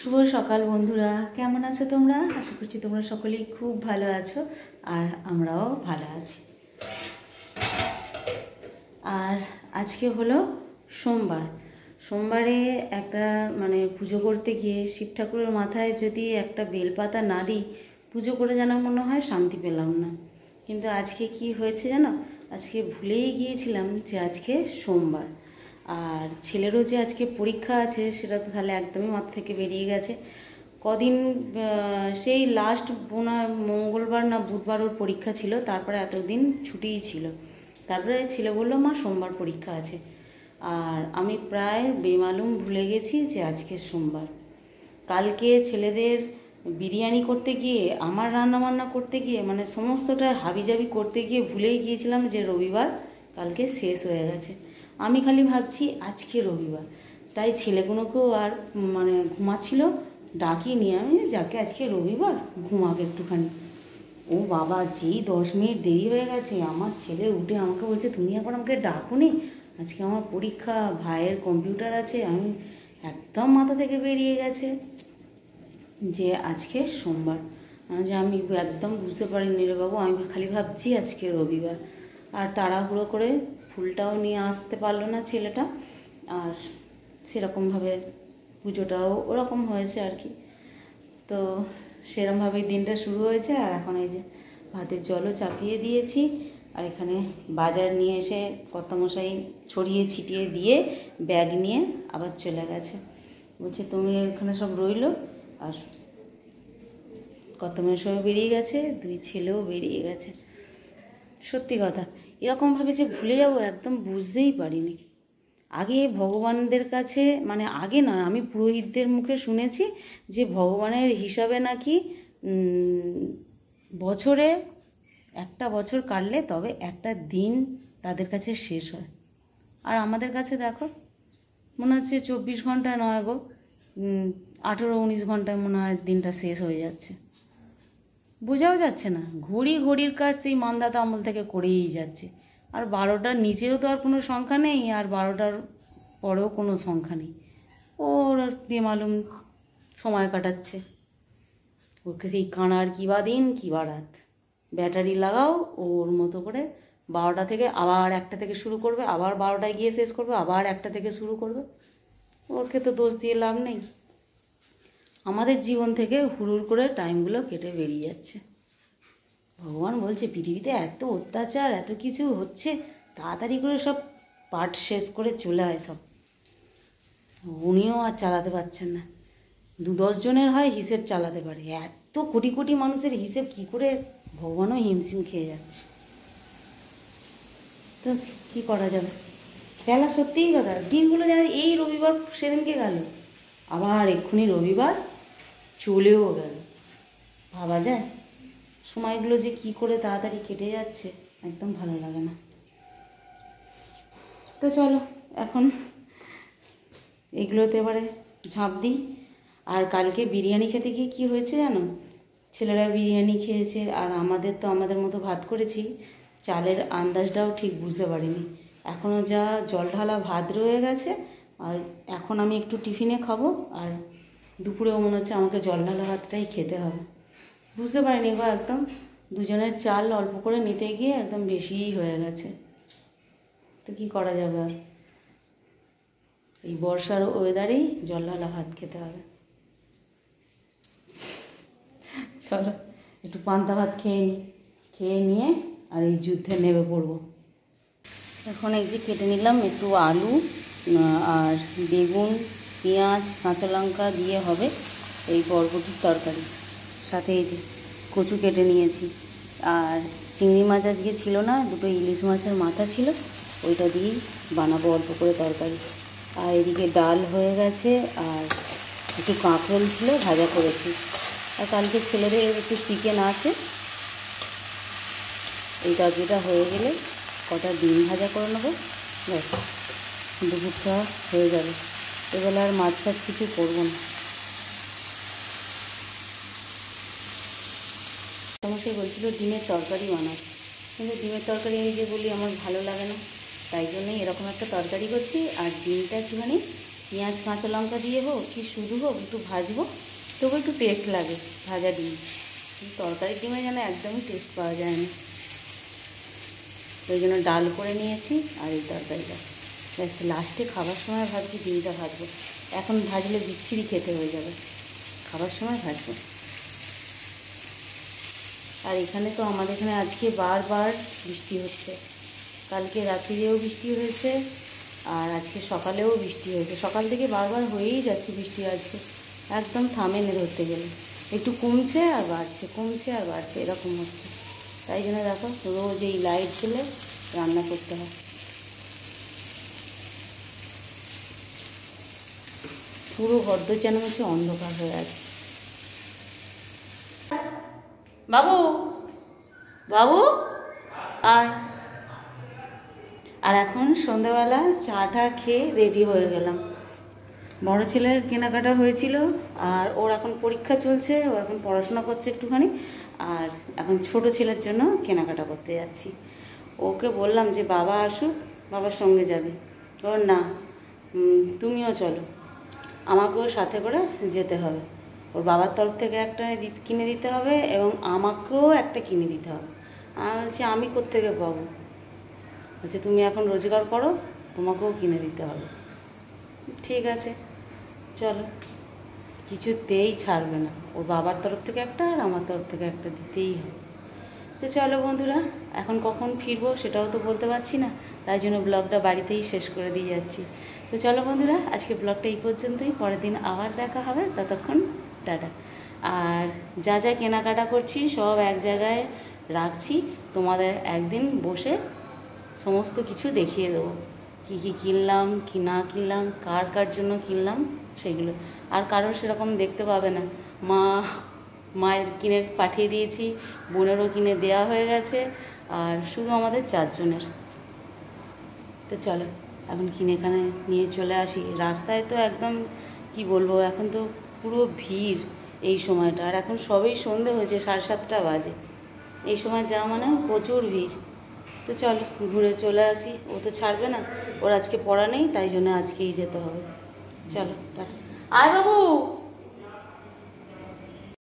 শুভ সকাল বন্ধুরা, কেমন আছো তোমরা? আশা করছি তোমরা সকলেই খুব ভালো আছো আর আমরাও ভালো আছি। আর আজকে হলো সোমবার। সোমবারে একটা পুজো করতে গিয়ে শিব ঠাকুরের মাথায় যদি একটা বেলপাতা না দিই, পুজো করে যেন মনে হয় শান্তি পেলাম না। কিন্তু আজকে কি হয়েছে জানো? আজকে ভুলেই গিয়েছিলাম যে আজকে সোমবার। আর ছেলেরও যে আজকে পরীক্ষা আছে সেটা তো তাহলে একদমই মাথা থেকে বেরিয়ে গেছে। কদিন সেই লাস্ট মঙ্গলবার না বুধবার ওর পরীক্ষা ছিল, তারপরে এতদিন ছুটিই ছিল। তারপরে ছেলে বললো মা সোমবার পরীক্ষা আছে। আর আমি প্রায় বেমালুম ভুলে গেছি যে আজকে সোমবার। কালকে ছেলেদের বিরিয়ানি করতে গিয়ে, আমার রান্নাবান্না করতে গিয়ে, সমস্তটা হাবিজাবি করতে গিয়ে ভুলেই গিয়েছিলাম যে রবিবার কালকে শেষ হয়ে গেছে। আমি খালি ভাবছি আজকে রবিবার, তাই ছেলেগুলোকেও আর ঘুমাচ্ছিল ডাকিনি আমি, যাকে আজকে রবিবার ঘুমাক একটুখানি। ও বাবা, যেই 10 মিনিট দেরি হয়ে গেছে আমার ছেলে উঠে আমাকে বলছে তুমি এখন আমাকে ডাকুনি, আজকে আমার পরীক্ষা, ভাইয়ের কম্পিউটার আছে। আমি একদম মাথা থেকে বেরিয়ে গেছে যে আজকে সোমবার। যে আমি একদম বুঝতে পারিনি রে বাবু, আমি খালি ভাবছি আজকে রবিবার। আর তাড়াহুড়ো করে ফুলটাও নিয়ে আসতে পারলো না ছেলেটা, আর সেরকমভাবে পুজোটাও ওরকম হয়েছে আর কি। তো সেরকমভাবেই দিনটা শুরু হয়েছে। আর এখন এই যে ভাতের জলও চাপিয়ে দিয়েছি, আর এখানে বাজার নিয়ে এসে কর্তামশাই ছড়িয়ে ছিটিয়ে দিয়ে ব্যাগ নিয়ে আবার চলে গেছে। বলছে তুমি এখানে সব রইলো। আর কর্তামশাইও বেরিয়ে গেছে, 2 ছেলেও বেরিয়ে গেছে। সত্যি কথা, এরকমভাবে যে ভুলে যাবো একদম বুঝতেই পারিনি। আগে ভগবানদের কাছে, আগে নয়, আমি পুরোহিতদের মুখে শুনেছি যে ভগবানের হিসাবে নাকি বছরে একটা বছর কাটলে তবে একটা দিন তাদের কাছে শেষ হয়। আর আমাদের কাছে দেখো, মনে হচ্ছে 24 ঘন্টায় নয় গো, 18-19 ঘন্টায় মনে হয় দিনটা শেষ হয়ে যাচ্ছে। বোঝাও যাচ্ছে না, ঘড়ির কাজ সেই মানদাতা আমল থেকে করেই যাচ্ছে। আর 12টার নিচেও তো আর কোনো সংখ্যা নেই, আর 12টার পরেও কোনো সংখ্যা নেই। ওর বেমালুম সময় কাটাচ্ছে। ওকে সেই কানার কিবা দিন কিবা রাত, ব্যাটারি লাগাও ওর মতো করে। 12টা থেকে আবার 1টা থেকে শুরু করবে, আবার 12টায় গিয়ে শেষ করবে, আবার 1টা থেকে শুরু করবে। ওকে তো দোষ দিয়ে লাভ নেই। আমাদের জীবন থেকে হুড়ুর করে টাইমগুলো কেটে বেরিয়ে যাচ্ছে। ভগবান বলছে পৃথিবীতে এত অত্যাচার, এত কিছু হচ্ছে, তাড়াতাড়ি করে সব পাঠ শেষ করে চলে হয় সব। উনিও আর চালাতে পারছেন না। 2-10 জনের হয় হিসেব চালাতে পারে, এত কোটি কোটি মানুষের হিসেব কি করে? ভগবানও হিমশিম খেয়ে যাচ্ছে। তো কি করা যাবে? বেলা সত্যিই কথা, দিনগুলো যেন এই রবিবার সেদিনকে গেল, আবার এক্ষুনি রবিবার চলেও গেল। ভাবা যায় সময়গুলো যে কি করে তাড়াতাড়ি কেটে যাচ্ছে, একদম ভালো লাগে না। তো চলো এখন এগুলোতে এবারে ঝাঁপ দিই। আর কালকে বিরিয়ানি খেতে গিয়ে কী হয়েছে জানো? ছেলেরা বিরিয়ানি খেয়েছে আর আমাদের তো আমাদের মতো ভাত করেছি, চালের আন্দাজটাও ঠিক বুঝতে পারিনি। এখনও যা জল ঢালা ভাত রয়ে গেছে, আর এখন আমি একটু টিফিনে খাবো, আর দুপুরেও মনে হচ্ছে আমাকে জল ঢালা ভাতটাই খেতে হবে। বুঝতে পারিনি গো, একদম দুজনের চাল অল্প করে নিতে গিয়ে একদম বেশিই হয়ে গেছে। তো কী করা যাবে আর, এই বর্ষার ওয়েদারেই জল ঢালা ভাত খেতে হবে। চলো একটু পান্তা ভাত খেয়ে নিয়ে আর এই যুদ্ধে নেমে পড়বো। এখন এই যে কেটে নিলাম একটু আলু আর বেগুন, পেঁয়াজ, কাঁচা লঙ্কা দিয়ে হবে এই বরবটির তরকারি। সাথে এই যে কচু কেটে নিয়েছি, আর চিংড়ি মাছ আজকে ছিল না, 2টো ইলিশ মাছের মাথা ছিল, ওইটা দিয়েই বানাবো অল্প করে তরকারি। আর এদিকে ডাল হয়ে গেছে, আর একটু কাঁকরোল ছিল ভাজা করেছি, আর কালকে ছেলেদের একটু চিকেন আছে। এই তরকারিটা হয়ে গেলে কটা ডিম ভাজা করে নেবো, ব্যাস দুপুরটা হয়ে যাবে। এবেলা আর মাছ টাছ কিছু করবো না। সমস্যায় বলছিল ডিমের তরকারি বানাচ্ছি, কিন্তু ডিমের তরকারি আমি যে বলি আমার ভালো লাগে না, তাই জন্যই এরকম একটা তরকারি করছি। আর ডিমটা একটুখানি পেঁয়াজ কাঁচা লঙ্কা দিয়ে হোক কি শুধু হোক একটু ভাজবো, তবু একটু টেস্ট লাগে ভাজা ডিম। তরকারির ডিমে যেন একদমই টেস্ট পাওয়া যায় না। ওই জন্য ডাল করে নিয়েছি আর এই তরকারিটা ব্যাস। লাস্টে খাবার সময় ভাবছি ডিমটা ভাজবো, এখন ভাজলে বিচ্ছিরি খেতে হয়ে যাবে, খাবার সময় ভাজবো। আর এখানে তো আমাদের এখানে আজকে বারবার বৃষ্টি হচ্ছে, কালকে রাত্রিরেও বৃষ্টি হয়েছে আর আজকে সকালেও বৃষ্টি হয়েছে। সকাল থেকে বারবার হয়েই যাচ্ছে বৃষ্টি, আজকে একদম থামেনি ধরতে গেলে, একটু কমছে আর বাড়ছে, কমছে আর বাড়ছে, এরকম হচ্ছে। তাই জন্য দেখো রোজ এই লাইট জ্বেলে রান্না করতে হয়। পুরো ঘরদ যেন হচ্ছে অন্ধকার হয়ে আছে। বাবু, বাবু আয়। আর এখন সন্ধ্যাবেলা চাটা খেয়ে রেডি হয়ে গেলাম। বড় ছেলের কেনাকাটা হয়েছিল আর ওর এখন পরীক্ষা চলছে, ও এখন পড়াশোনা করছে একটুখানি। আর এখন ছোট ছেলের জন্য কেনাকাটা করতে যাচ্ছি। ওকে বললাম যে বাবা আসুক, বাবার সঙ্গে যাবে। ওর না, তুমিও চলো, আমাকেও সাথে করে যেতে হবে। ওর বাবার তরফ থেকে একটা কিনে দিতে হবে এবং আমাকেও একটা কিনে দিতে হবে। আমি বলছি আমি কোত্থেকে পাবো? বলছে তুমি এখন রোজগার করো, তোমাকেও কিনে দিতে হবে। ঠিক আছে চলো, কিছুতেই ছাড়বে না, ওর বাবার তরফ থেকে একটা আর আমার তরফ থেকে একটা দিতেই হবে। তো চলো বন্ধুরা, এখন কখন ফিরবো সেটাও তো বলতে পারছি না, তাই জন্য ব্লগটা বাড়িতেই শেষ করে দিয়ে যাচ্ছি। তো চলো বন্ধুরা, আজকে ব্লগটা এই পর্যন্তই, পরের দিন আবার দেখা হবে, ততক্ষণ টাটা। আর যা যা কেনাকাটা করছি সব এক জায়গায় রাখছি, তোমাদের একদিন বসে সমস্ত কিছু দেখিয়ে দেবো, কী কী কিনলাম কি না কিনলাম, কার কার জন্য কিনলাম সেগুলো। আর কারোর সেরকম দেখতে পাবে না, মায়ের কিনে পাঠিয়ে দিয়েছি, বোনেরও কিনে দেওয়া হয়ে গেছে, আর শুধু আমাদের 4 জনের। তো চলো এখন কিনে এখানে নিয়ে চলে আসি। রাস্তায় তো একদম কি বলবো, এখন তো পুরো ভিড় এই সময়টা, আর এখন সবেই সন্ধে হয়েছে, 7:30 বাজে। এই সময় যাওয়া মানে প্রচুর ভিড়। তো চলো ঘুরে চলে আসি, ও তো ছাড়বে না, ওর আজকে পড়া নেই, তাই জন্য আজকেই যেতে হবে। চলো টাটা। আয় বাবু।